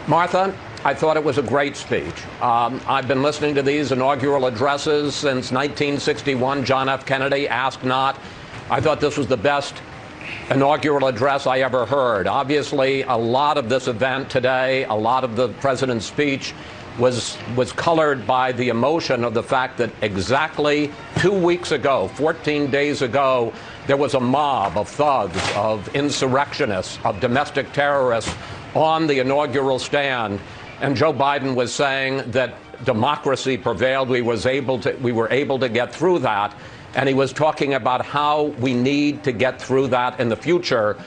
Martha, I thought it was a great speech. I've been listening to these inaugural addresses since 1961. John F. Kennedy, Ask Not. I thought this was the best inaugural address I ever heard. Obviously, a lot of this event today, a lot of the president's speech was colored by the emotion of the fact that exactly 2 weeks ago, 14 days ago, there was a mob of thugs, of insurrectionists, of domestic terrorists on the inaugural stand, and Joe Biden was saying that democracy prevailed. We were able to get through that, and he was talking about how we need to get through that in the future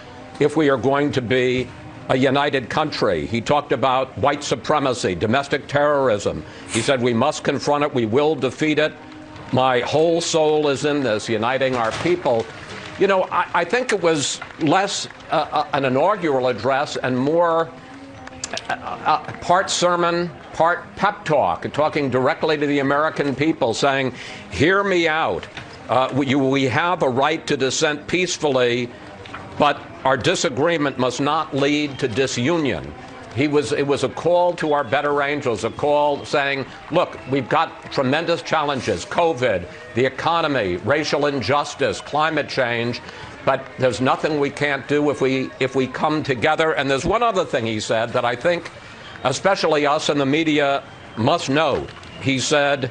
if we are going to be a united country. He talked about white supremacy, domestic terrorism. He said we must confront it. We will defeat it. My whole soul is in this, uniting our people. You know, I think it was less an inaugural address and more part sermon, part pep talk, talking directly to the American people, saying, hear me out. We have a right to dissent peacefully, but our disagreement must not lead to disunion. It was a call to our better angels, a call saying, look, we've got tremendous challenges, COVID, the economy, racial injustice, climate change, but there's nothing we can't do if we come together. And there's one other thing he said that I think especially us in the media must note. He said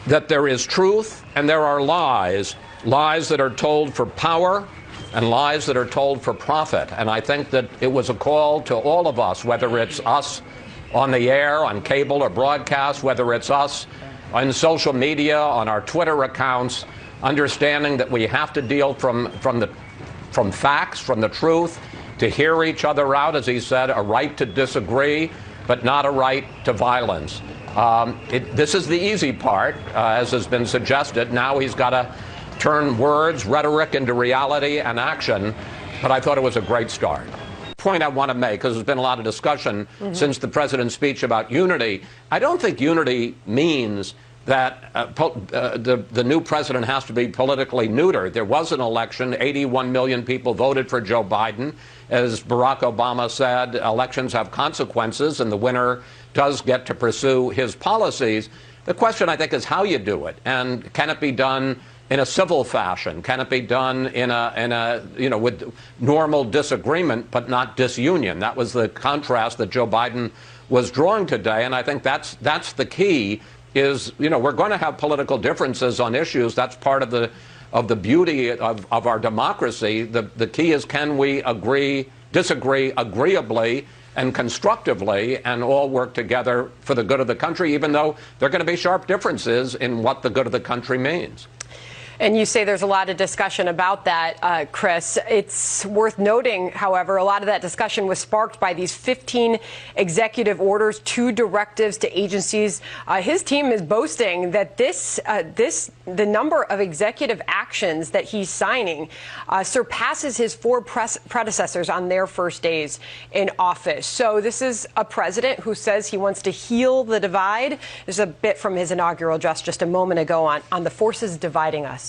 that there is truth and there are lies, lies that are told for power and lies that are told for profit. And I think that it was a call to all of us, whether it's us on the air, on cable or broadcast, whether it's us on social media, on our Twitter accounts, understanding that we have to deal from facts, from the truth, to hear each other out, as he said, a right to disagree, but not a right to violence. This is the easy part, as has been suggested. Now he's got to turn words, rhetoric into reality and action, but I thought it was a great start. Point I want to make, because there's been a lot of discussion since the president's speech about unity. I don't think unity means that the new president has to be politically neuter. There was an election. 81 million people voted for Joe Biden. As Barack Obama said, elections have consequences, and the winner does get to pursue his policies. The question, I think, is how you do it, and can it be done in a civil fashion? Can it be done in a with normal disagreement but not disunion? That was the contrast that Joe Biden was drawing today, and I think that's the key. Is, we're going to have political differences on issues. That's part of the beauty of our democracy. The key is, can we disagree agreeably and constructively, and all work together for the good of the country, even though there are going to be sharp differences in what the good of the country means. And you say there's a lot of discussion about that, Chris. It's worth noting, however, a lot of that discussion was sparked by these 15 executive orders, 2 directives to agencies. His team is boasting that the number of executive actions that he's signing surpasses his 4 predecessors on their first days in office. So this is a president who says he wants to heal the divide. There's a bit from his inaugural address just a moment ago on the forces dividing us.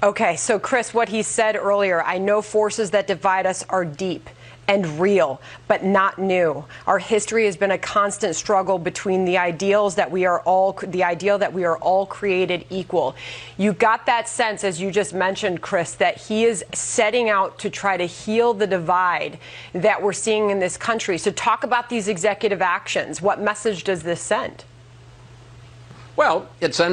Okay, so Chris, what he said earlier, I know forces that divide us are deep and real, but not new. Our history has been a constant struggle between the ideal that we are all created equal. You got that sense, as you just mentioned, Chris, that he is setting out to try to heal the divide that we're seeing in this country. So talk about these executive actions. What message does this send? Well, it sends